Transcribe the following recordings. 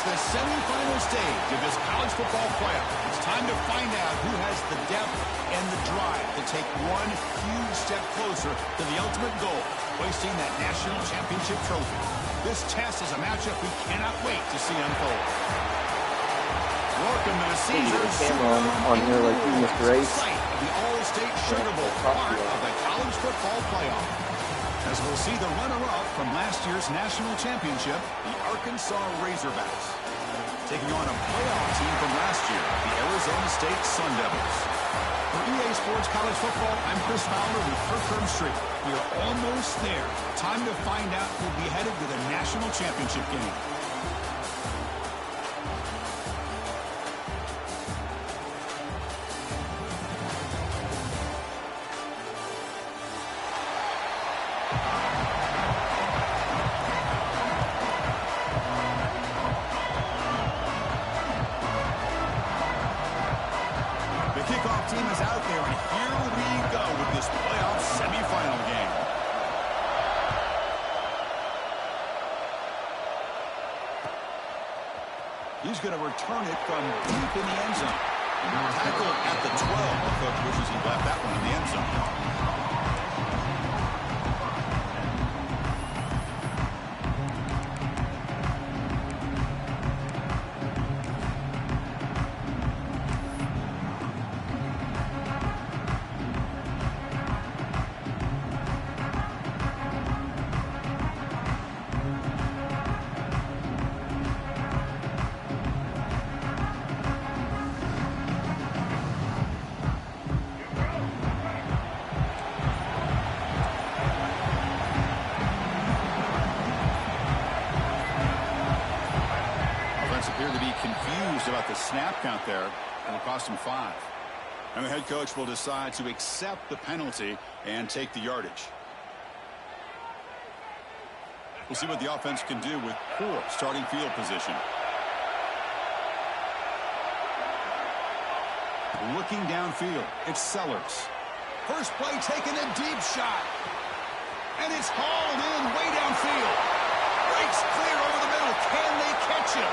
It's the semifinal stage of this college football playoff. It's time to find out who has the depth and the drive to take one huge step closer to the ultimate goal, hoisting that national championship trophy. This test is a matchup we cannot wait to see unfold. Welcome to the Caesars on here like you, Mr. Race. The All-State Sugar Bowl, part of the college football playoff. As we'll see the runner-up from last year's national championship, the Arkansas Razorbacks, taking on a playoff team from last year, the Arizona State Sun Devils. For EA Sports College Football, I'm Chris Fowler with Kirk Herbstreit. We are almost there. Time to find out who'll be headed to the national championship game. Team is out there, and here we go with this playoff semifinal game. He's going to return it from deep in the end zone. Tackle at the 12. The coach wishes he left that one in the end zone. Appear to be confused about the snap count there. It'll cost him 5. And the head coach will decide to accept the penalty and take the yardage. We'll see what the offense can do with poor starting field position. Looking downfield, it's Sellers. First play taking a deep shot. And it's hauled in way downfield. Breaks clear over the middle. Can they catch him?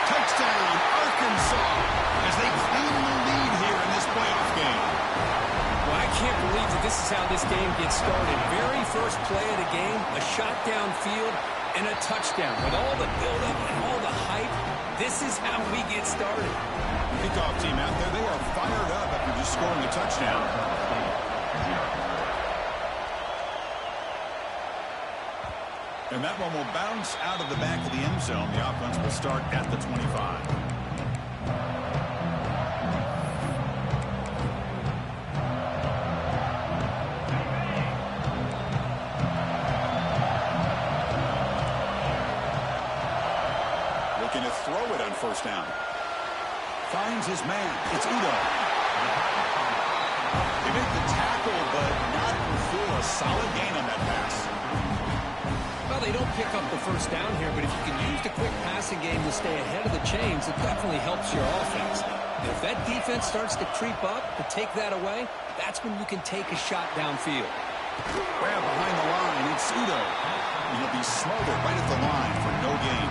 Touchdown, Arkansas, as they claim the lead here in this playoff game. Well, I can't believe that this is how this game gets started. Very first play of the game, a shot downfield, and a touchdown. With all the buildup and all the hype, this is how we get started. The kickoff team out there, they are fired up after just scoring a touchdown. And that one will bounce out of the back of the end zone. The offense will start at the 25. Looking to throw it on first down. Finds his man. It's Udo. He made the tackle, but not fulfill a solid gain on that pass. Well, they don't pick up the first down here, but if you can use the quick passing game to stay ahead of the chains, it definitely helps your offense. And if that defense starts to creep up to take that away, that's when you can take a shot downfield. Grab behind the line, it's Udo. He'll be smothered right at the line for no gain.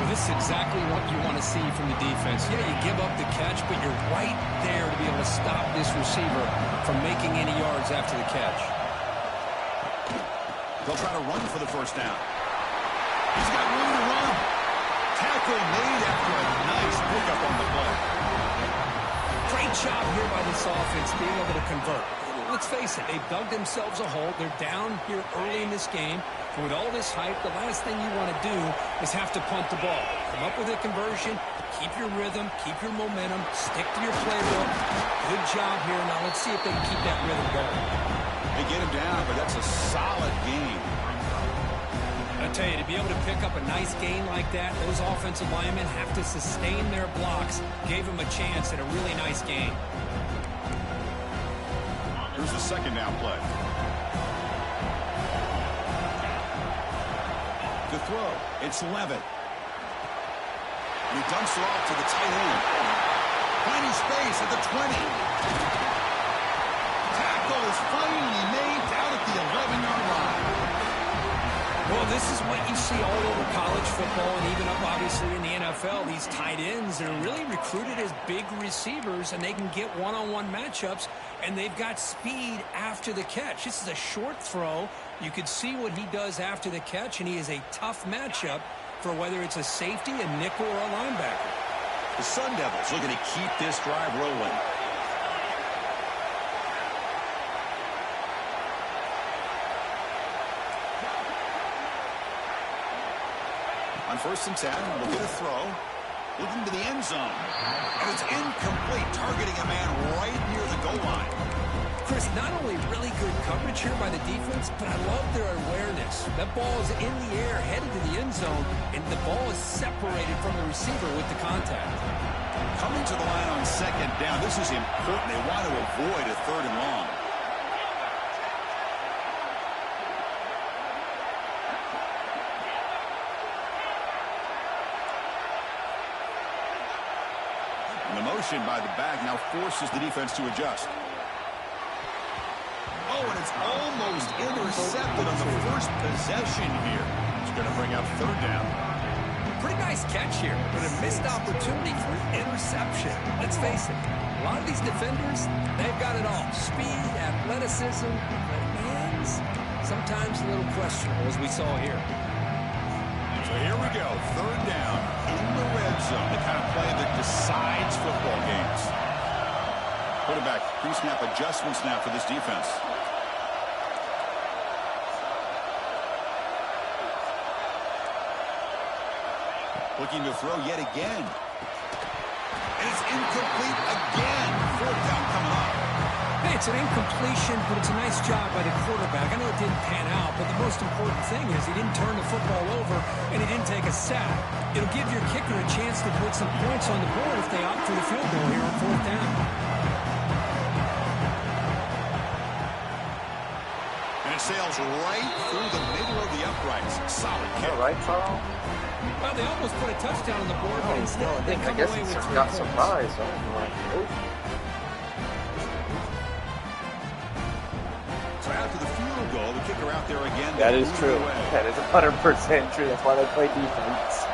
Well, this is exactly what you want to see from the defense. Yeah, you give up the catch, but you're right there to be able to stop this receiver from making any yards after the catch. They'll try to run for the first down. He's got room to run. Tackle made after a nice pickup on the play. Great job here by this offense being able to convert. Let's face it, they've dug themselves a hole. They're down here early in this game. And with all this hype, the last thing you want to do is have to punt the ball. Come up with a conversion, keep your rhythm, keep your momentum, stick to your playbook. Good job here. Now let's see if they can keep that rhythm going. They get him down, but that's a solid game. I tell you, to be able to pick up a nice gain like that, those offensive linemen have to sustain their blocks. Gave him a chance at a really nice game. Here's the second down play. To throw, it's Levitt. And he dumps it off to the tight end. Finding space at the 20. Tackle is finally made down at the 11-yard line. Well, this is what you see all over college football and even up, obviously, in the NFL. These tight ends that are really recruited as big receivers, and they can get one-on-one matchups, and they've got speed after the catch. This is a short throw. You can see what he does after the catch, and he is a tough matchup for whether it's a safety, a nickel, or a linebacker. The Sun Devils looking to keep this drive rolling. On 1st and 10, we'll get a throw. Looking to the end zone. And it's incomplete, targeting a man right near the goal line. Chris, not only really good coverage here by the defense, but I love their awareness. That ball is in the air, headed to the end zone, and the ball is separated from the receiver with the contact. Coming to the line on 2nd down, this is important. They want to avoid a 3rd and long. And the motion by the back now forces the defense to adjust. Oh, and it's almost intercepted on the first possession here. It's going to bring up 3rd down. Pretty nice catch here, but a missed opportunity for interception. Let's face it, a lot of these defenders, they've got it all. Speed, athleticism, but hands, sometimes a little questionable, as we saw here. So here we go, 3rd down in the red zone, the kind of play that decides football games. Quarterback, pre-snap adjustments now for this defense. Looking to throw yet again. And it's incomplete again. 4th down coming up. Hey, it's an incompletion, but it's a nice job by the quarterback. I know it didn't pan out, but the most important thing is he didn't turn the football over and he didn't take a sack. It'll give your kicker a chance to put some points on the board if they opt for the field goal here on 4th down. And it sails right through the middle of the uprights. Solid kick. All right, Carl. Well, they almost put a touchdown on the board, but instead they come I guess away with it's 3 got points. surprised. Oh. So after the field goal, the kicker out there again. That is true. Away. That is 100% true. That's why they play defense.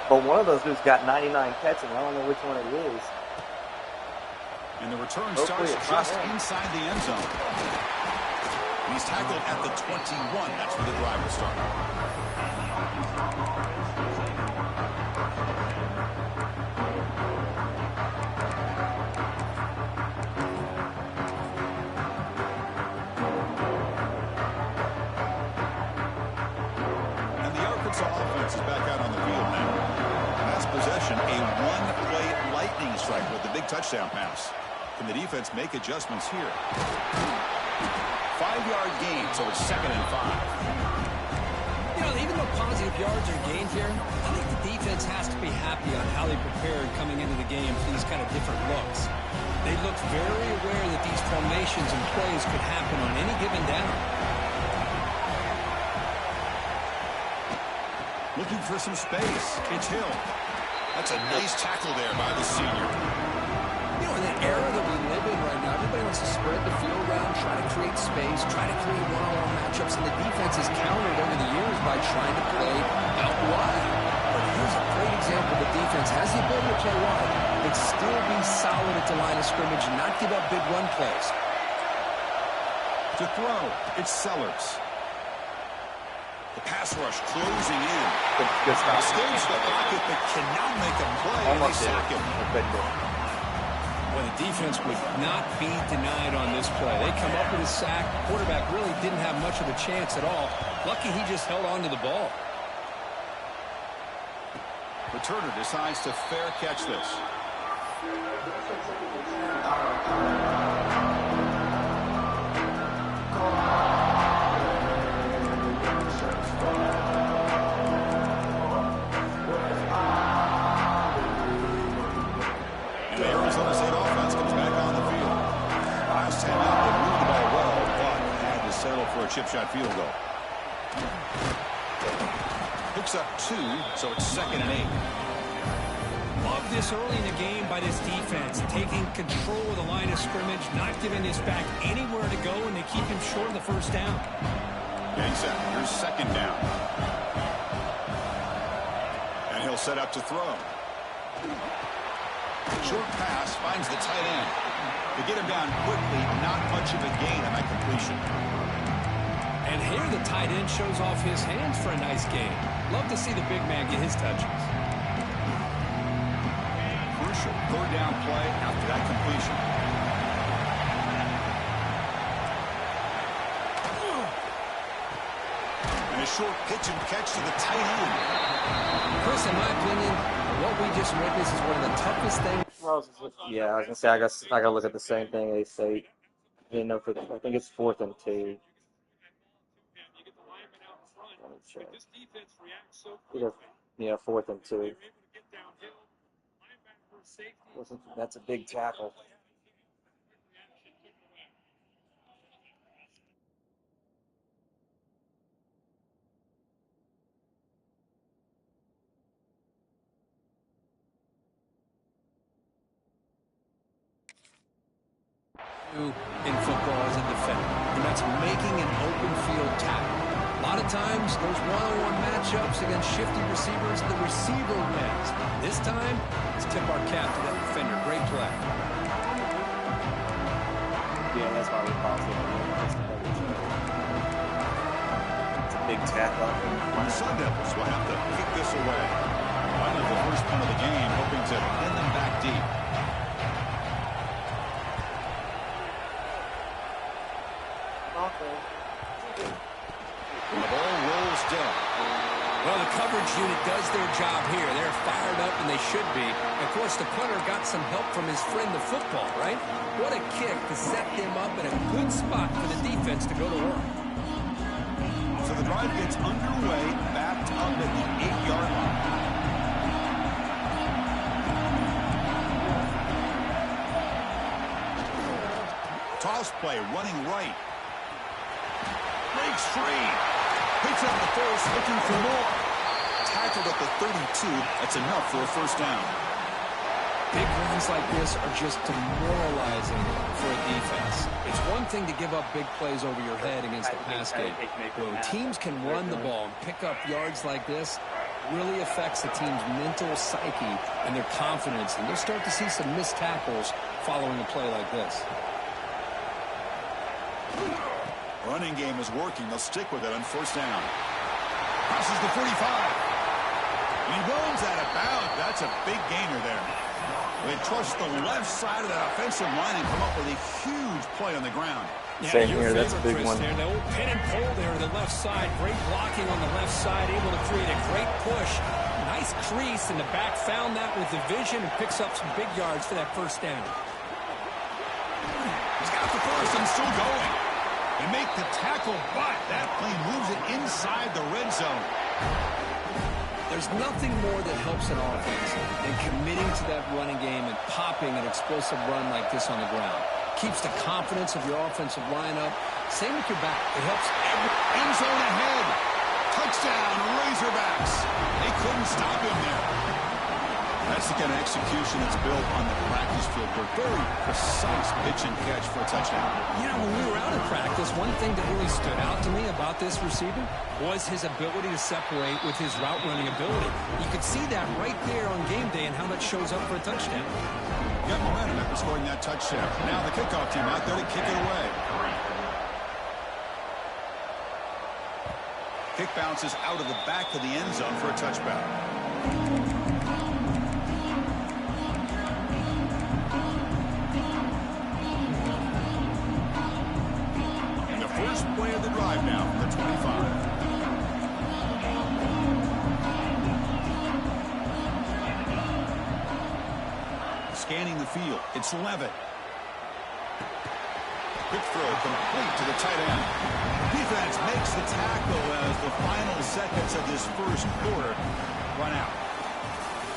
But one of those dudes got 99 catches. I don't know which one it is. And the return Hopefully starts just inside the end zone. And he's tackled at the 21. That's where the drive will start. And the Arkansas offense is back out on the field now. Last possession, a one-play lightning strike with the big touchdown pass. Can the defense make adjustments here? 5-yard gain, so it's 2nd and 5. You know, even though positive yards are gained here, I think the defense has to be happy on how they prepared coming into the game for these kind of different looks. They looked very aware that these formations and plays could happen on any given down. Looking for some space. It's Hill. That's a nice tackle there by the senior. You know, in that era that we live in right now, everybody wants to spread the field around, try to create space, try to create one-on-one matchups, and the defense has countered over the years by trying to play out wide. But here's a great example. The defense has the ability to play wide, but still be solid at the line of scrimmage and not give up big run plays. To throw, it's Sellers. The pass rush closing in. Good stop. Escapes the pocket, but cannot make a play. Almost They sack did. him. Well, the defense would not be denied on this play. They come up with a sack. Quarterback really didn't have much of a chance at all. Lucky he just held on to the ball. Returner decides to fair catch this. And the Arizona State offense comes back on the field. Last time out, they moved the ball well, but had to settle for a chip shot field goal. Picks up 2, so it's 2nd and 8. Love this early in the game by this defense, taking control of the line of scrimmage, not giving this back anywhere to go, and they keep him short of the 1st down. Getting set. Here's second down. And he'll set up to throw. Short pass finds the tight end. To get him down quickly, not much of a gain on that completion. And here the tight end shows off his hands for a nice gain. Love to see the big man get his touches. Crucial third down play after that completion. And a short pitch and catch to the tight end. Chris, in my opinion, what we just witnessed is one of the toughest things. Yeah, I was gonna say I gotta look at the same thing they say. Didn't know for I think it's 4th and 2. Let me check. Yeah, 4th and 2. That's a big tackle. In football as a defender, and that's making an open field tackle. A lot of times, those one-on-one matchups against shifty receivers, the receiver wins. This time, let's tip our cap to that defender. Great play. Yeah, that's why we paused it. It's a big tackle. The Sun Devils will have to kick this away. Finally, the first punt of the game, hoping to pin them back deep. And the ball rolls down. Well, the coverage unit does their job here. They're fired up, and they should be. Of course, the punter got some help from his friend, the football, right? What a kick to set them up in a good spot for the defense to go to work. So the drive gets underway, backed up at the 8-yard line. Toss play, running right. Breaks free. Picks up the force, looking for more. Tackled at the 32. That's enough for a first down. Big runs like this are just demoralizing for a defense. It's one thing to give up big plays over your head against the pass game. When teams can run the ball and pick up yards like this, really affects the team's mental psyche and their confidence. And you'll start to see some missed tackles following a play like this. Running game is working. They'll stick with it on first down. Crosses the 45. And he rolls out of bounds. That's a big gainer there. They trust the left side of that offensive line and come up with a huge play on the ground. Same here. That's a big one. There, the old pin and pull there to the left side. Great blocking on the left side. Able to create a great push. Nice crease in the back. Found that with the vision and picks up some big yards for that first down. He's got the first and still going. They make the tackle, but that play moves it inside the red zone. There's nothing more that helps an offense than committing to that running game and popping an explosive run like this on the ground. Keeps the confidence of your offensive lineup. Same with your back. It helps every end zone ahead. Touchdown, Razorbacks. They couldn't stop him there. That's the kind of execution that's built on the practice field. They're very precise pitch and catch for a touchdown. You know, when we were out of practice, one thing that really stood out to me about this receiver was his ability to separate with his route running ability. You could see that right there on game day and how that shows up for a touchdown. Got momentum after scoring that touchdown. Now the kickoff team out there to kick it away. Kick bounces out of the back of the end zone for a touchback. First play of the drive now from the 25. Scanning the field. It's Levitt. Quick throw complete to the tight end. Defense makes the tackle as the final seconds of this first quarter run out.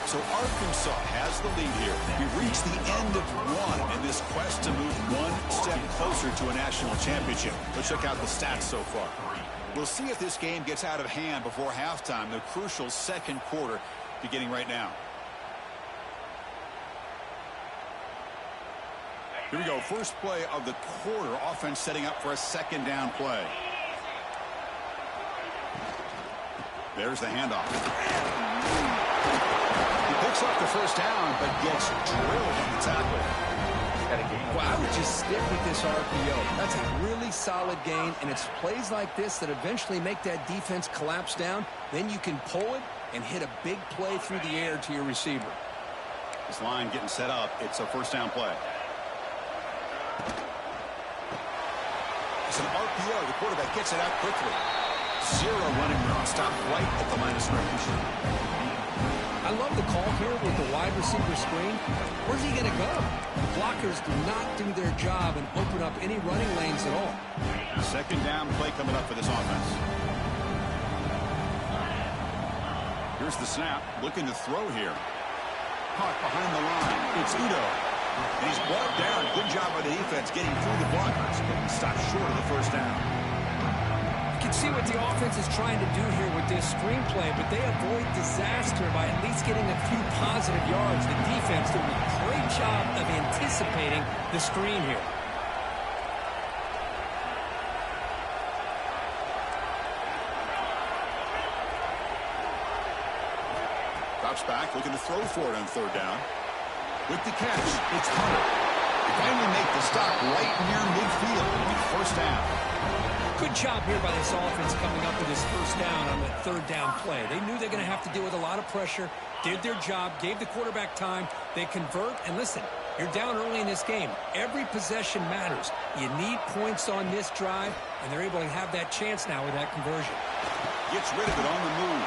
So Arkansas has the lead here. We've reached the end of one in this quest to move one step closer to a national championship. Let's check out the stats so far. We'll see if this game gets out of hand before halftime, the crucial second quarter beginning right now. Here we go. First play of the quarter. Offense setting up for a second down play. There's the handoff. He picks up the first down, but gets drilled on the tackle. Well, I would just stick with this RPO. That's a really solid gain, and it's plays like this that eventually make that defense collapse down. Then you can pull it and hit a big play through the air to your receiver. This line getting set up. It's a first down play. It's an RPO. The quarterback gets it out quickly. Zero running room. Stopped right at the line of scrimmage. I love the call here with the wide receiver screen. Where's he going to go? The blockers do not do their job and open up any running lanes at all. Second down play coming up for this offense. Here's the snap. Looking to throw here. Caught behind the line. It's Udo. And he's brought down. Good job by the defense getting through the blockers, but he stopped short of the first down. You can see what the offense is trying to do here with this screenplay, but they avoid disaster by at least getting a few positive yards. The defense doing a great job of anticipating the screen here. Drops back, looking to throw for it on third down. With the catch, it's Hunter. They finally make the stop right near midfield. It'll be first down. Good job here by this offense coming up with this first down on that third down play. They knew they're going to have to deal with a lot of pressure, did their job, gave the quarterback time. They convert, and listen, you're down early in this game. Every possession matters. You need points on this drive, and they're able to have that chance now with that conversion. Gets rid of it on the move.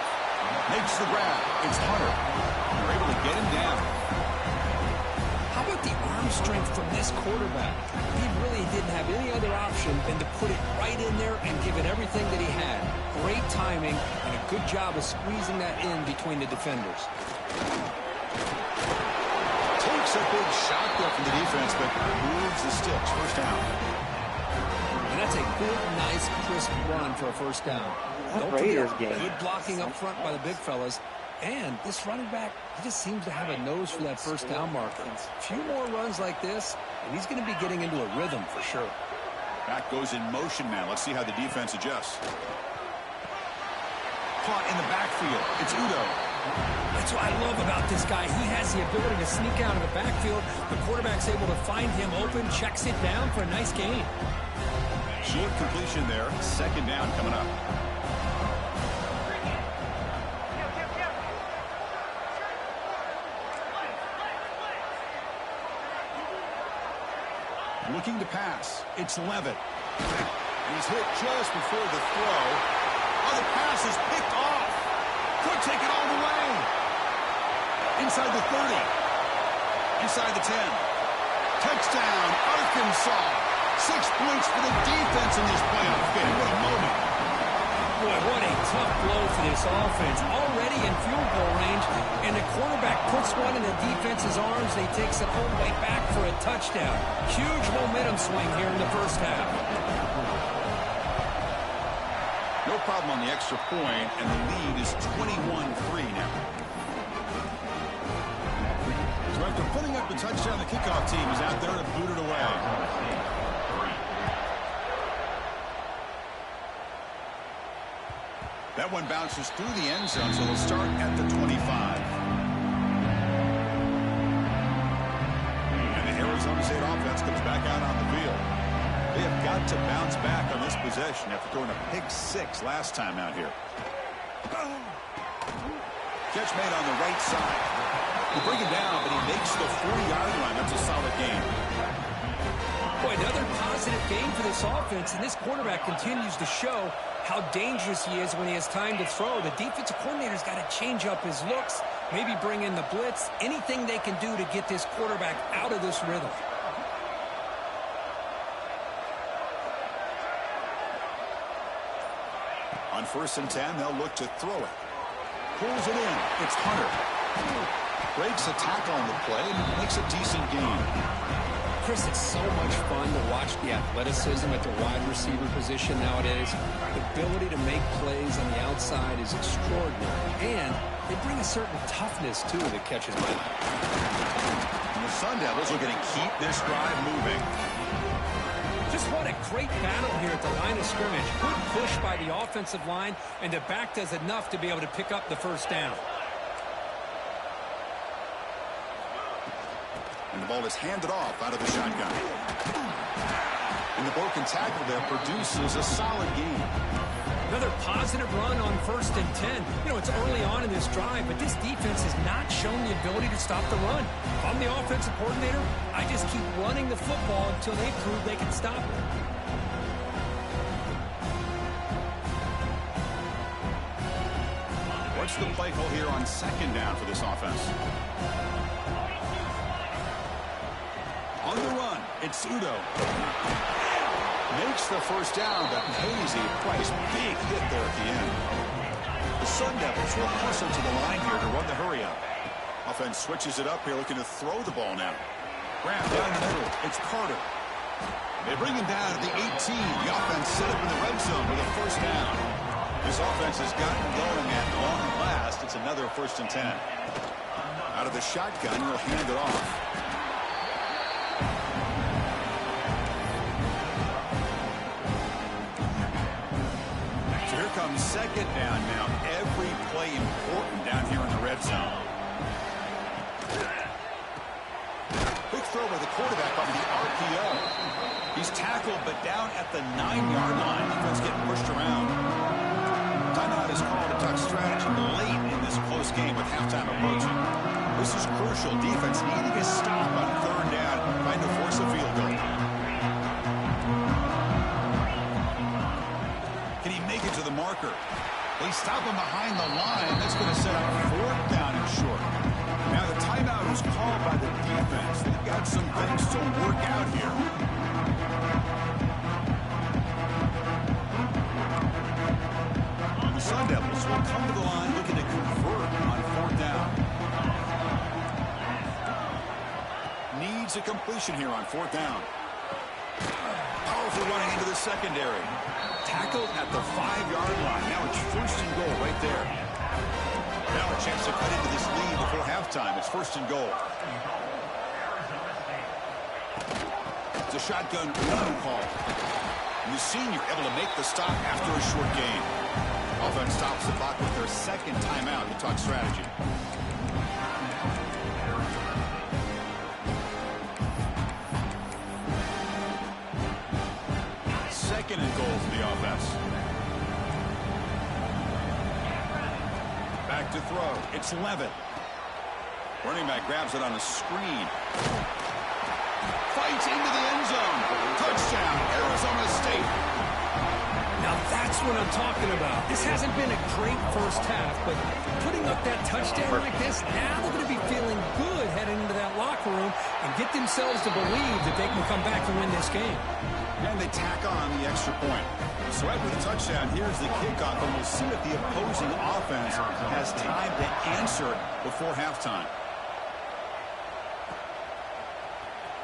Makes the grab. It's Hunter. They're able to get him down. How about the arm strength from this quarterback? He really didn't have any other option than to put it right in there and give it everything that he had. Great timing and a good job of squeezing that in between the defenders. Takes a big shot there from the defense, but moves the sticks. First down. And that's a good, nice, crisp run for a first down. Don't forget, good blocking up front by the big fellas. And this running back, he just seems to have a nose for that first down marker. A few more runs like this, and he's going to be getting into a rhythm for sure. Back goes in motion now. Let's see how the defense adjusts. Caught in the backfield. It's Udo. That's what I love about this guy. He has the ability to sneak out of the backfield. The quarterback's able to find him open, checks it down for a nice gain. Short completion there. Second down coming up. Looking to pass. It's Levitt. He's hit just before the throw. Oh, the pass is picked off. Could take it all the way. Inside the 30. Inside the 10. Touchdown, Arkansas. 6 points for the defense in this playoff game. What a moment. Boy, what a tough blow for this offense. Already in field goal range, and the quarterback puts one in the defense's arms, and he takes it all the way back for a touchdown. Huge momentum swing here in the first half. No problem on the extra point, and the lead is 21-3 now. So after putting up the touchdown, the kickoff team is out there to boot it away. That one bounces through the end zone, so they'll start at the 25. And the Arizona State offense comes back out on the field. They have got to bounce back on this possession after throwing a pick 6 last time out here. Catch made on the right side. They bring him down, but he makes the 40-yard line. That's a solid game. Boy, another positive game for this offense, and this quarterback continues to show how dangerous he is when he has time to throw. The defensive coordinator's got to change up his looks, maybe bring in the blitz, anything they can do to get this quarterback out of this rhythm. On 1st and 10, they'll look to throw it. Pulls it in. It's Hunter. Breaks a tackle on the play and makes a decent gain. Chris, it's so much fun to watch the athleticism at the wide receiver position nowadays. The ability to make plays on the outside is extraordinary. And they bring a certain toughness, too, that catches my eye. And the Sun Devils are going to keep this drive moving. Just what a great battle here at the line of scrimmage. Good push by the offensive line, and the back does enough to be able to pick up the first down. And the ball is handed off out of the shotgun. And the broken tackle there produces a solid gain. Another positive run on 1st and 10. You know, it's early on in this drive, but this defense has not shown the ability to stop the run. If I'm the offensive coordinator, I just keep running the football until they prove they can stop it. What's the play call here on 2nd down for this offense? On the run, it's Udo. Makes the first down, but pays a price. Big hit there at the end. The Sun Devils will hustle to the line here to run the hurry up. Offense switches it up here, looking to throw the ball now. Grab down the middle. It's Carter. They bring him down at the 18. The offense set up in the red zone with a first down. This offense has gotten going at long last. It's another 1st and 10. Out of the shotgun, he'll hand it off. Comes 2nd down now. Every play important down here in the red zone. Quick throw by the quarterback on the RPO. He's tackled, but down at the 9-yard line. Defense getting pushed around. Timeout is called to talk strategy late in this close game with halftime approaching. This is crucial. Defense needing a stop on 3rd down, trying to force a field goal. Can he make it to the marker? They stop him behind the line. That's going to set up 4th down and short. Now the timeout is called by the defense. They've got some things to work out here. The Sun Devils will come to the line looking to convert on 4th down. Needs a completion here on 4th down. Powerful running into the secondary. Tackled at the 5-yard line. Now it's 1st and goal right there. Now a chance to cut into this lead before halftime. It's 1st and goal. It's a shotgun run call. And the senior able to make the stop after a short gain. Offense stops the clock with their 2nd timeout to talk strategy. Second and goal for the offense. Back to throw. It's Levitt. Running back grabs it on a screen. Fights into the end zone. Touchdown, Arizona State. Now that's what I'm talking about. This hasn't been a great first half, but putting up that touchdown like this, now they're going to be feeling good heading into that locker room and get themselves to believe that they can come back and win this game. And they tack on the extra point. So after the touchdown, here's the kickoff, and we'll see if the opposing offense has time to answer before halftime.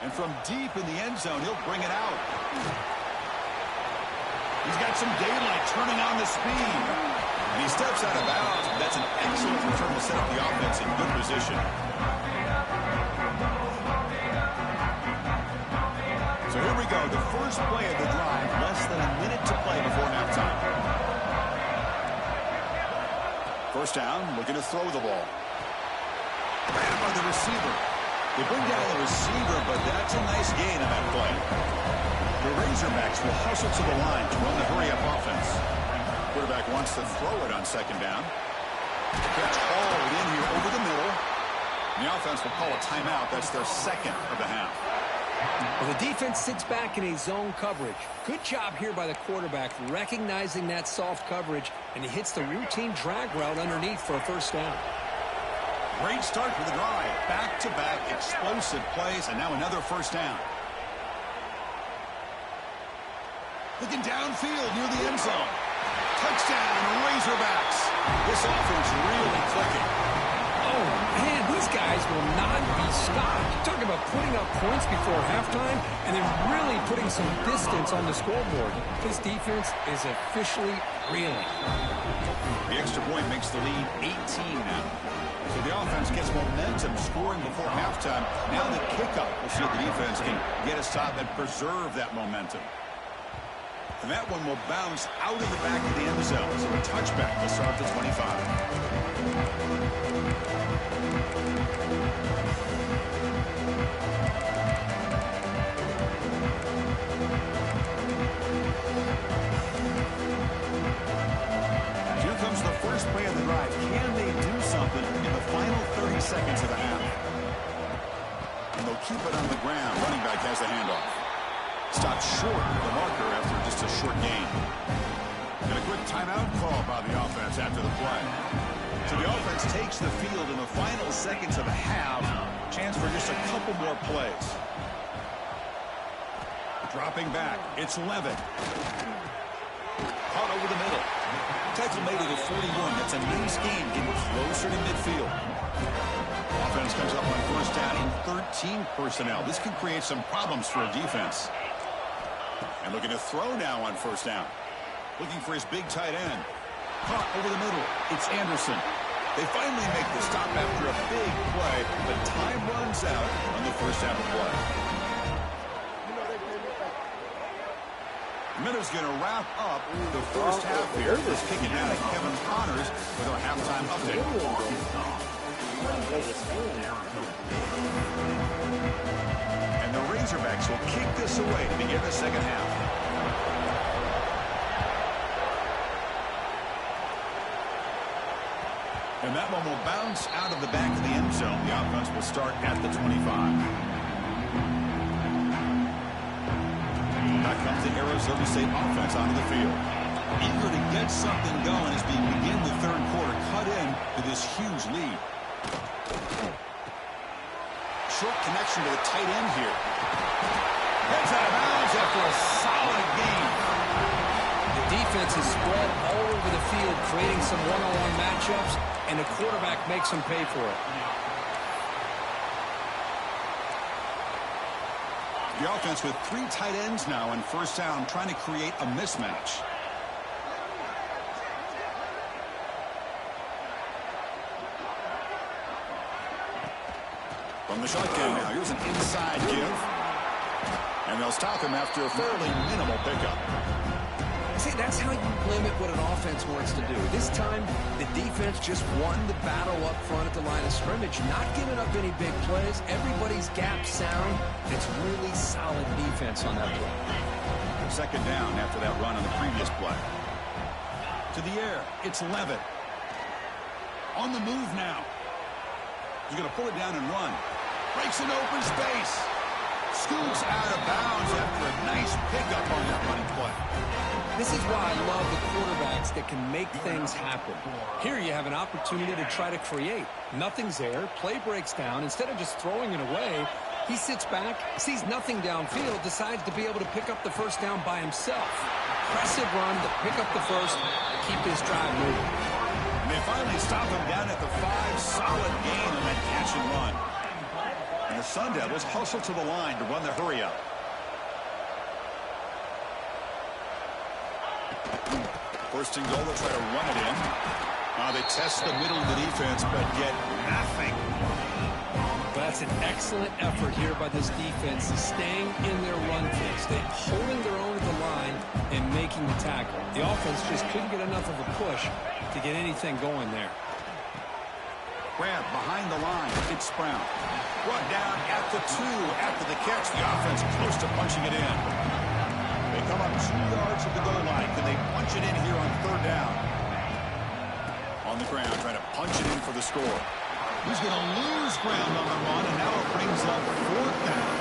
And from deep in the end zone, he'll bring it out. He's got some daylight turning on the speed. And he steps out of bounds. That's an excellent return to set up the offense in good position. So here we go, the first play of the drive, less than a minute to play before halftime. First down, looking to throw the ball. Grabbed by the receiver. They bring down the receiver, but that's a nice gain on that play. The Razorbacks will hustle to the line to run the hurry-up offense. Quarterback wants to throw it on 2nd down. Catch hauled in here over the middle. The offense will call a timeout. That's their 2nd of the half. Well, the defense sits back in a zone coverage. Good job here by the quarterback recognizing that soft coverage, and he hits the routine drag route underneath for a first down. Great start for the drive. Back-to-back explosive plays, and now another first down. Looking downfield near the end zone. Touchdown, Razorbacks. This offense really clicking. Oh, man, these guys will not be stopped. Talking about putting up points before halftime and then really putting some distance on the scoreboard. This defense is officially reeling. The extra point makes the lead 18 now. So the offense gets momentum scoring before halftime. Now the kickoff. We'll see if the defense can get a stop and preserve that momentum. And that one will bounce out of the back of the end zone. So a touchback will start at the 25. First play of the drive. Can they do something in the final 30 seconds of the half? And they'll keep it on the ground. Running back has the handoff. Stopped short of the marker after just a short gain. And a quick timeout call by the offense after the play. So the offense takes the field in the final seconds of the half. Chance for just a couple more plays. Dropping back. It's Levitt. Caught over the middle. Tackle made it at 41. That's a nice gain, getting closer to midfield. Offense comes up on first down in 13 personnel. This can create some problems for a defense. And looking to throw now on first down. Looking for his big tight end. Caught over the middle. It's Anderson. They finally make the stop after a big play, but time runs out on the first half of play. Minutes going to wrap up the first half here. Just kicking out of Kevin Connors with our halftime update. And the Razorbacks will kick this away to begin the second half. And that one will bounce out of the back of the end zone. The offense will start at the 25. Back comes the Arizona State offense onto the field. Eager to get something going as we begin the third quarter. Cut in to this huge lead. Short connection to the tight end here. Heads out of bounds after a solid gain. The defense is spread all over the field, creating some one-on-one matchups, and the quarterback makes them pay for it. The offense with 3 tight ends now on first down, trying to create a mismatch. From the shotgun now, here's an inside give. And they'll stop him after a fairly minimal pickup. See, that's how you limit what an offense wants to do. This time, the defense just won the battle up front at the line of scrimmage, not giving up any big plays. Everybody's gap sound. It's really solid defense on that play. Second down after that run on the previous play. To the air, it's Levitt. On the move now. He's going to pull it down and run. Breaks an open space. Scoots out of bounds after a nice pickup on that running play. This is why I love the quarterbacks that can make things happen. Here you have an opportunity to try to create. Nothing's there. Play breaks down. Instead of just throwing it away, he sits back, sees nothing downfield, decides to be able to pick up the first down by himself. Impressive run to pick up the first, keep this drive moving. And they finally stop him down at the 5. Solid gain on that catch and run. And the Sun Devils hustle to the line to run the hurry up. First and goal, they'll try to run it in. They test the middle of the defense, but get nothing. But that's an excellent effort here by this defense, staying in their run fix. They're holding their own at the line and making the tackle. The offense just couldn't get enough of a push to get anything going there. Grab behind the line. It's Brown. Brought down at the 2 after the catch. The offense close to punching it in. They come up 2 yards at the goal line. Can they punch it in here on third down? On the ground, trying to punch it in for the score. He's going to lose ground on the run, and now it brings up 4th down.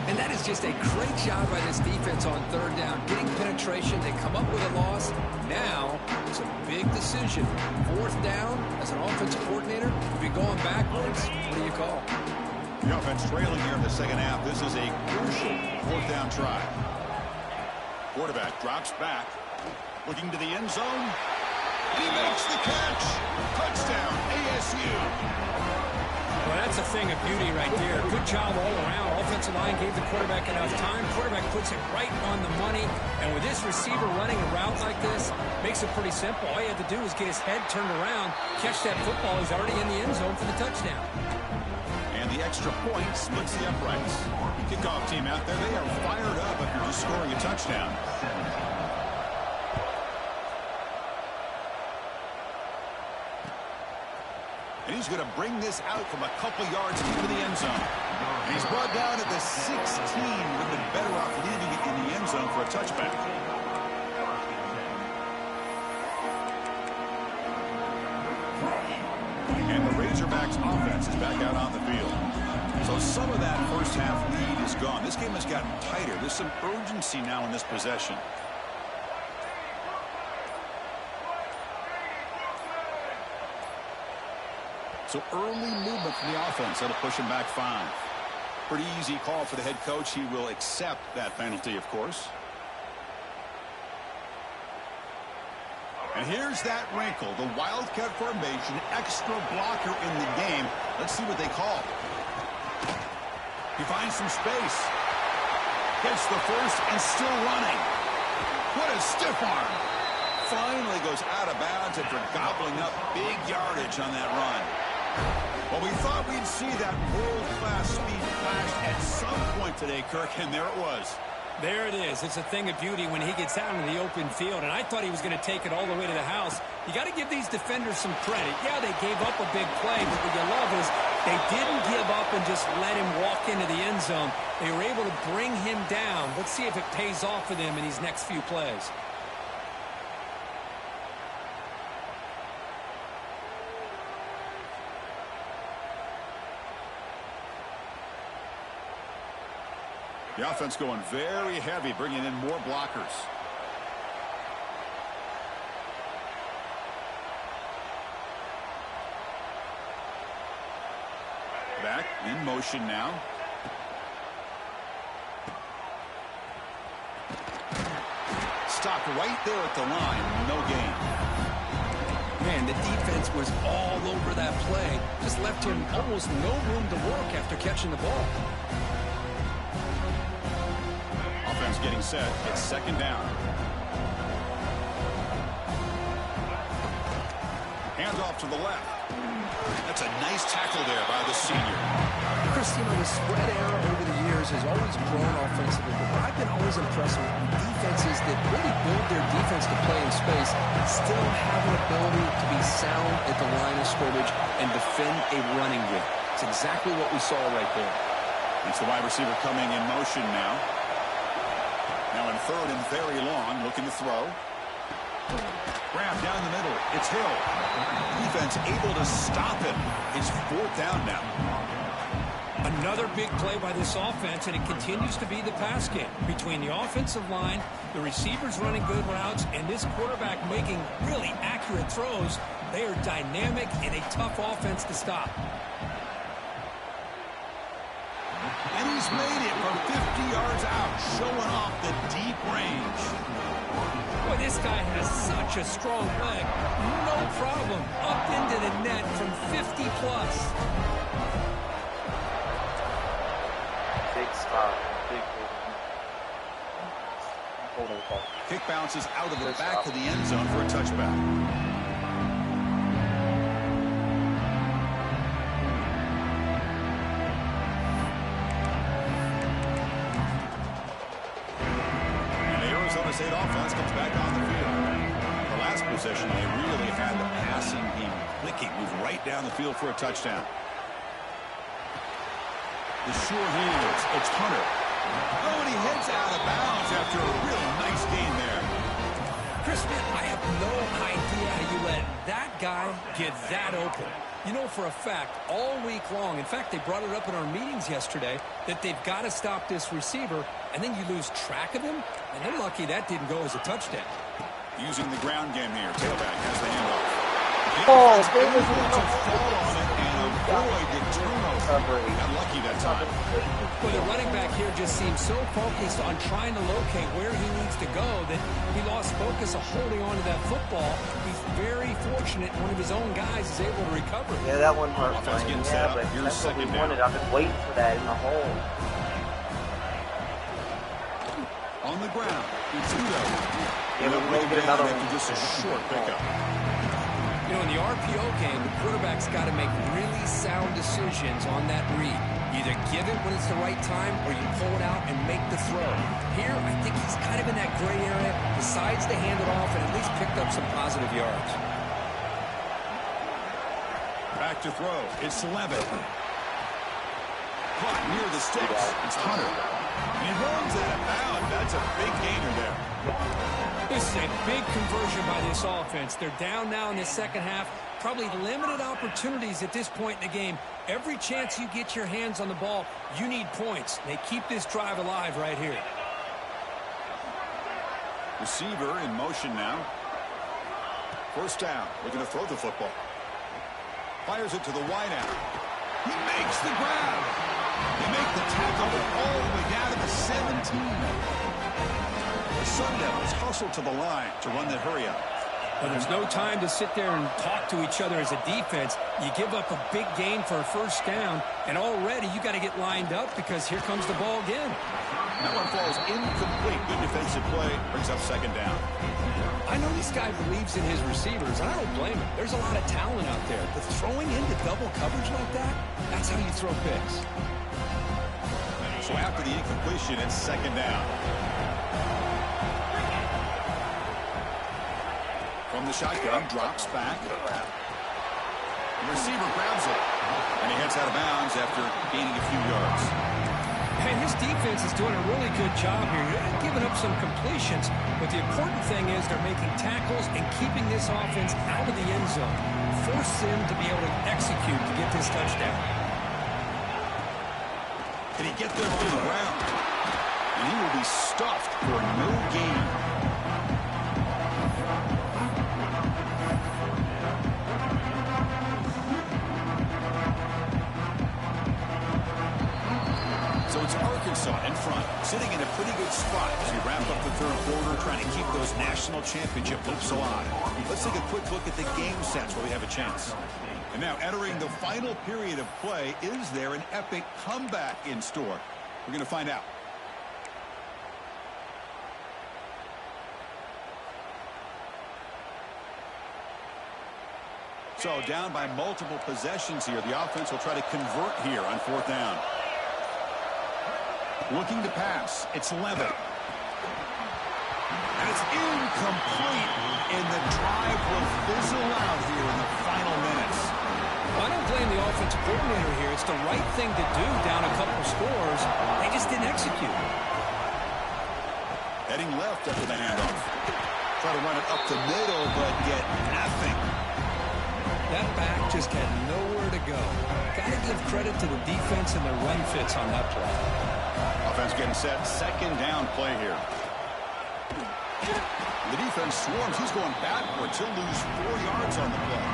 And that is just a great job by this defense on third down. Getting penetration, they come up with a loss. Now, it's a big decision. 4th down, as an offensive coordinator, if you're going backwards, what do you call? The offense trailing here in the second half. This is a crucial 4th down try. Quarterback drops back, looking to the end zone, and he makes the catch. Touchdown, ASU. Well, that's a thing of beauty right there. Good job all around. Offensive line gave the quarterback enough time. Quarterback puts it right on the money. And with this receiver running a route like this, makes it pretty simple. All you have to do is get his head turned around, catch that football. He's already in the end zone for the touchdown. And the extra point splits the uprights. Kickoff team out there, they are fired up after just scoring a touchdown. And he's going to bring this out from a couple yards into the end zone. And he's brought down at the 16. Would have been better off leaving it in the end zone for a touchback. And the Razorbacks offense is back out on the field. So some of that first half lead is gone. This game has gotten tighter. There's some urgency now in this possession. So early movement from the offense. That'll push him back 5. Pretty easy call for the head coach. He will accept that penalty, of course. And here's that wrinkle. The Wildcat formation, extra blocker in the game. Let's see what they call. He finds some space. Gets the first and still running. What a stiff arm. Finally goes out of bounds after gobbling up big yardage on that run. Well, we thought we'd see that world-class speed flash at some point today, Kirk, and there it was. There it is. It's a thing of beauty when he gets out into the open field, and I thought he was going to take it all the way to the house. You got to give these defenders some credit. Yeah, they gave up a big play, but what you love is they didn't give up and just let him walk into the end zone. They were able to bring him down. Let's see if it pays off for them in these next few plays. The offense going very heavy, bringing in more blockers. Back in motion now. Stopped right there at the line. No gain. Man, the defense was all over that play. Just left him almost no room to work after catching the ball. Offense getting set. It's second down. Handoff to the left. That's a nice tackle there by the senior. Chris, you know, the spread era over the years has always grown offensively, but I've been always impressed with defenses that really build their defense to play in space, still have an ability to be sound at the line of scrimmage and defend a running game. It's exactly what we saw right there. It's the wide receiver coming in motion now. Now in third and very long, looking to throw. Grab down the middle. It's Hill. Defense able to stop him. It's fourth down now. Another big play by this offense, and it continues to be the pass game. Between the offensive line, the receivers running good routes, and this quarterback making really accurate throws, they are dynamic and a tough offense to stop. And he's made it from 50 yards out, showing off the deep range. Boy, this guy has such a strong leg. No problem. Up into the net from 50 plus. Big stop. Big holding call. Kick bounces out of the back of the end zone for a touchback. State offense comes back on the field. The last possession, they really had the passing game clicking. Moved right down the field for a touchdown. The sure hands. It's Hunter. Oh, and he heads out of bounds after a really nice gain there. Chris, man, I have no idea how you let that guy get that open. You know for a fact, all week long, in fact, they brought it up in our meetings yesterday, that they've got to stop this receiver, and then you lose track of him, and they're lucky that didn't go as a touchdown. Using the ground game here. Tailback has the handoff. Oh, able to fall on it and avoid the turnover. Got lucky that time. Well, the running back here just seems so focused on trying to locate where he needs to go that he lost focus of holding on to that football. He's very fortunate one of his own guys is able to recover. Yeah, that one hurt. Offense getting set up. But Here's that's what we second down. wanted. I've been waiting for that in the hole. On the ground. It's Udo. Yeah, but we'll get another one. After just a short pickup. You know, in the RPO game, the quarterback's got to make really sound decisions on that read. Either give it when it's the right time or you pull it out and make the throw. Here, I think he's kind of in that gray area, decides to hand it off and at least picked up some positive yards. Back to throw. It's Levitt. Caught near the sticks. It's Hunter. And he runs out of bounds. That's a big gainer there. This is a big conversion by this offense. They're down now in the second half. Probably limited opportunities at this point in the game. Every chance you get your hands on the ball, you need points. They keep this drive alive right here. Receiver in motion now. First down. Looking to throw the football. Fires it to the wideout. He makes the grab. They make the tackle all the way down to the 17. The Sun Devils hustle to the line to run the hurry up. Well, there's no time to sit there and talk to each other as a defense. You give up a big gain for a first down, and already you got to get lined up because here comes the ball again. That one falls incomplete. Good defensive play. Brings up second down. I know this guy believes in his receivers, and I don't blame him. There's a lot of talent out there, but throwing into double coverage like that, that's how you throw picks. So after the incompletion, it's second down. From the shotgun, drops back. The receiver grabs it, and he heads out of bounds after gaining a few yards. And his defense is doing a really good job here. They're giving up some completions, but the important thing is they're making tackles and keeping this offense out of the end zone. Force them to be able to execute to get this touchdown. Can he get there on the ground? And he will be stuffed for no gain. So it's Arkansas in front, sitting in a pretty good spot as we wrap up the third quarter, trying to keep those national championship hopes alive. Let's take a quick look at the game sets where we have a chance. And now entering the final period of play, is there an epic comeback in store? We're going to find out. So down by multiple possessions here. The offense will try to convert here on fourth down. Looking to pass. It's Levitt. And it's incomplete. And the drive will fizzle out here in the final minutes. Well, I don't blame the offensive coordinator here. It's the right thing to do down a couple scores. They just didn't execute. Heading left after the handoff. Try to run it up the middle, but get nothing. That back just had nowhere to go. Got to give credit to the defense and their run fits on that play. Offense getting set. Second down play here. The defense swarms. He's going backwards. He'll lose 4 yards on the play.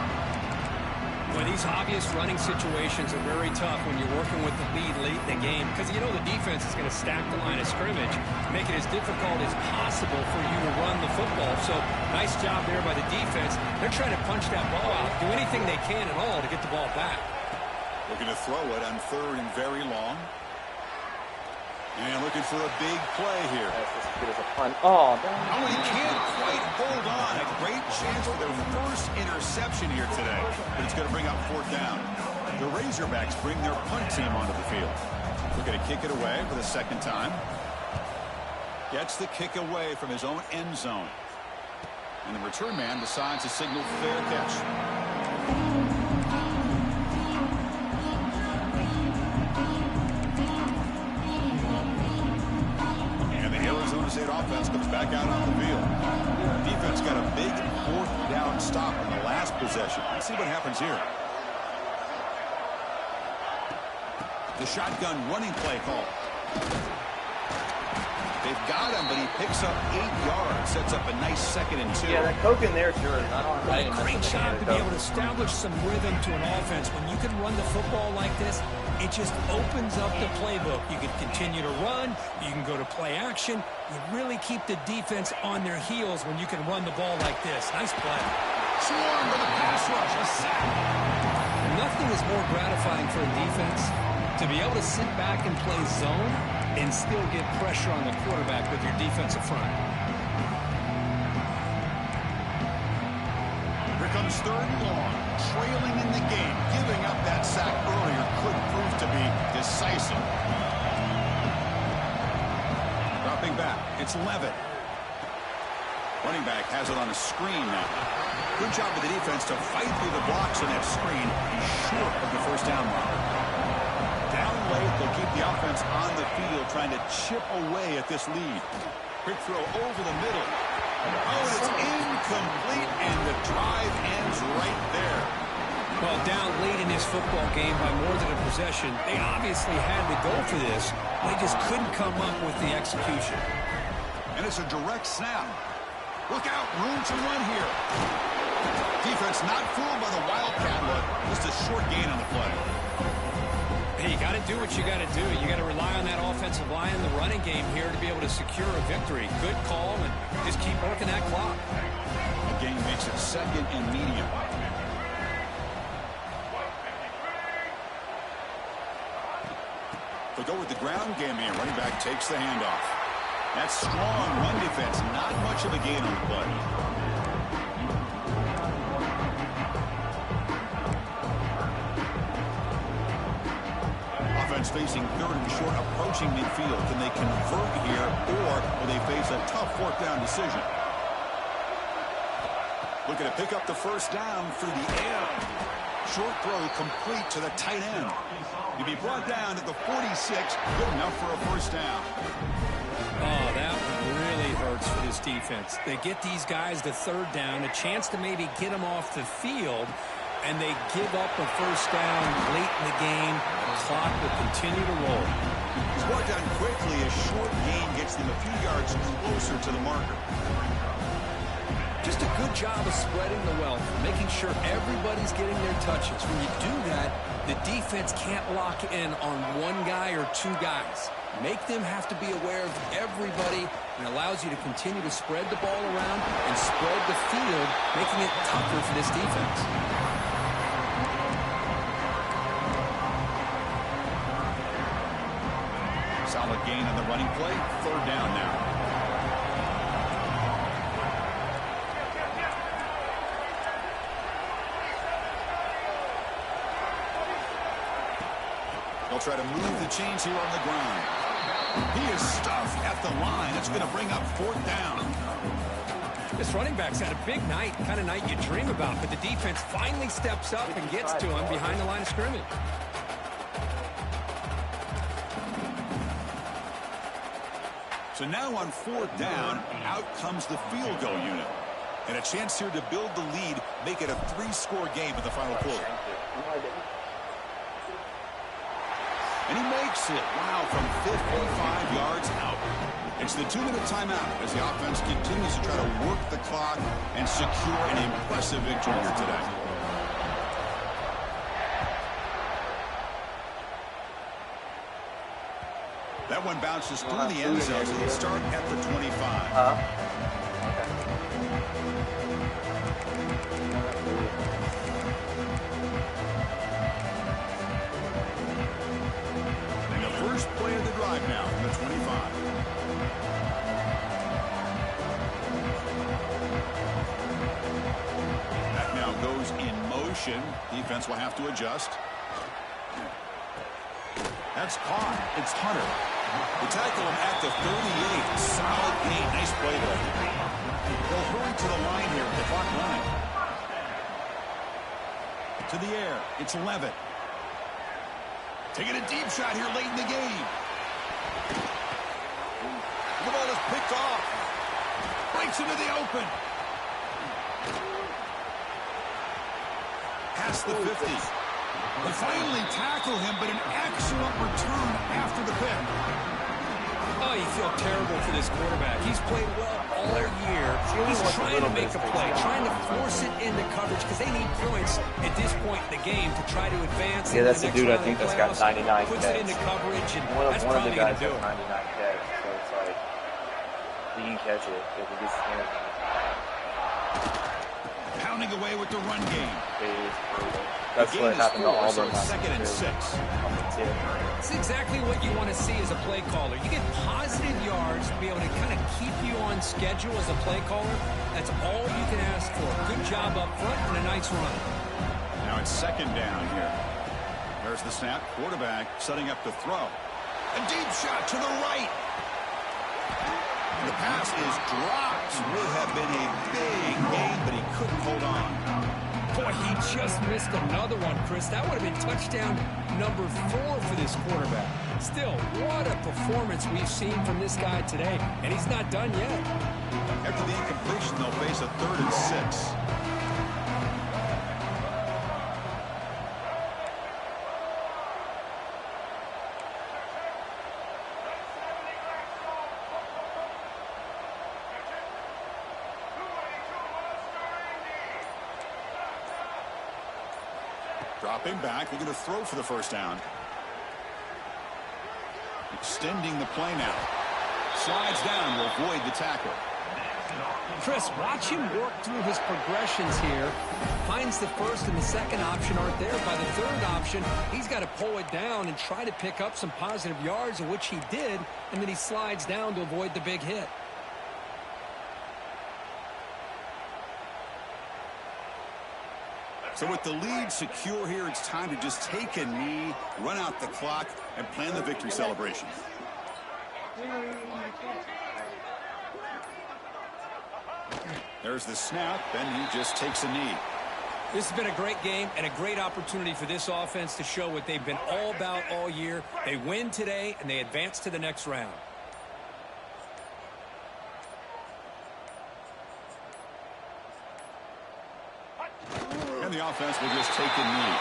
Well, these obvious running situations are very tough when you're working with the lead late in the game because you know the defense is going to stack the line of scrimmage, make it as difficult as possible for you to run the football. So nice job there by the defense. They're trying to punch that ball out, do anything they can at all to get the ball back. Looking to throw it on third and very long. And looking for a big play here. That's as good as a punt. Oh, Oh, he can't quite hold on. A great chance for their first interception here today. But it's going to bring up fourth down. The Razorbacks bring their punt team onto the field. We're going to kick it away for the second time. Gets the kick away from his own end zone. And the return man decides to signal fair catch. Arizona State offense comes back out on the field. Defense got a big fourth down stop in the last possession. Let's see what happens here. The shotgun running play call. They've got him, but he picks up 8 yards. Sets up a nice 2nd and 2. yeah, that Coke in there, sure. I don't Great job to be able to establish some rhythm to an offense. When you can run the football like this, it just opens up the playbook. You can continue to run. You can go to play action. You really keep the defense on their heels when you can run the ball like this. Nice play. Swarm with a pass rush. A sack. Nothing is more gratifying for a defense to be able to sit back and play zone and still get pressure on the quarterback with your defensive front. Here comes third and long. Trailing in the game. Giving up that sack earlier could prove to be decisive. Dropping back. It's Levitt. Running back has it on a screen now. Good job of the defense to fight through the blocks on that screen. He's short of the first down line. Down late, they'll keep the offense on the field trying to chip away at this lead. Quick throw over the middle. Oh, it's incomplete, and the drive ends right there. Well, down late in this football game by more than a possession, they obviously had to go for this. They just couldn't come up with the execution. And it's a direct snap. Look out, room to run here. Defense not fooled by the Wildcat look. Just a short gain on the play. Hey, you got to do what you got to do. You got to rely on that offensive line in the running game here to be able to secure a victory. Good call, and just keep working that clock. The game makes it second and medium. They go with the ground game here. Running back takes the handoff. That's strong run defense. Not much of a gain on the play. Offense facing third and short, approaching midfield. Can they convert here, or will they face a tough fourth down decision? Looking to pick up the first down through the air. Short throw complete to the tight end. He'll be brought down at the 46. Good enough for a first down. Oh, that really hurts for this defense. They get these guys to third down, a chance to maybe get them off the field, and they give up a first down late in the game. The clock will continue to roll. He's brought down quickly. A short gain gets them a few yards closer to the marker. Just a good job of spreading the wealth, making sure everybody's getting their touches. When you do that, the defense can't lock in on one guy or two guys. Make them have to be aware of everybody, and allows you to continue to spread the ball around and spread the field, making it tougher for this defense. Solid gain on the running play. Third down now. They'll try to move the chains here on the ground. He is stuffed at the line. It's going to bring up fourth down. This running back's had a big night, kind of night you dream about, but the defense finally steps up and gets to him behind the line of scrimmage. So now on fourth down, out comes the field goal unit. And a chance here to build the lead, make it a 3-score game in the final quarter. And he makes it. Wow, from 55 yards out. It's the 2-minute timeout as the offense continues to try to work the clock and secure an impressive victory here today. That one bounces through the end zone, so they start at the 25. Play of the drive now from the 25. That now goes in motion. Defense will have to adjust. That's caught. It's Hunter. They tackle him at the 38. Solid gain. Nice play there. They'll hurry to the line here with the clock running. To the air. It's Levitt. Taking a deep shot here late in the game. The ball is picked off. Breaks into the open. Past the 50. They finally tackle him, but an excellent return after the pick. Oh, you feel terrible for this quarterback. He's played well all year. He's trying to make a play, trying to force it into coverage because they need points at this point in the game to try to advance. Yeah, that's the dude I think that's got 99 puts catch. it into coverage, and that's one of the probably going guys to do has it. 99 catch, so it's like he can catch it if he gets his hands on it. Pounding away with the run game. That's what happened to Auburn. Second and 6. It's exactly what you want to see as a play caller. You get positive yards to be able to kind of keep you on schedule as a play caller. That's all you can ask for. Good job up front and a nice run. Now it's second down here. There's the snap. Quarterback setting up the throw. A deep shot to the right. The pass is dropped. Would have been a big gain, but he couldn't hold on. Boy, he just missed another one, Chris. That would have been touchdown number 4 for this quarterback. Still, what a performance we've seen from this guy today, and he's not done yet. After the incompletion, they'll face a 3rd and 6. Dropping back, looking to throw for the first down. Extending the play now. Slides down to avoid the tackle. Chris, watch him work through his progressions here. Finds the first and the second option aren't there. By the third option, he's got to pull it down and try to pick up some positive yards, of which he did, and then he slides down to avoid the big hit. So with the lead secure here, it's time to just take a knee, run out the clock, and plan the victory celebration. There's the snap, and he just takes a knee. This has been a great game and a great opportunity for this offense to show what they've been all about all year. They win today, and they advance to the next round. And the offense will just take a knee.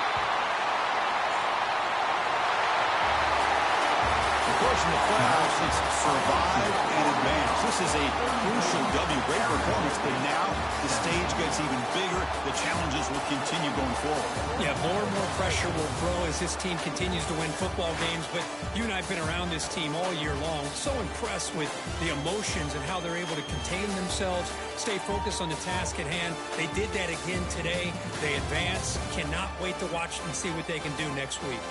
Of course, in the playoffs, it's survive and advance. This is a crucial W. Great performance, but now the stage gets even bigger. The challenges will continue going forward. Yeah, more and more pressure will grow as this team continues to win football games. But you and I have been around this team all year long. So impressed with the emotions and how they're able to contain themselves, stay focused on the task at hand. They did that again today. They advance. Cannot wait to watch and see what they can do next week.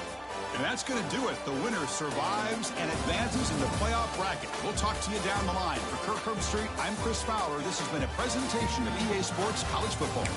And that's going to do it. The winner survives and advances in the playoff bracket. We'll talk to you down the line. For Kirk Herbstreit, I'm Chris Fowler. This has been a presentation of EA Sports College Football.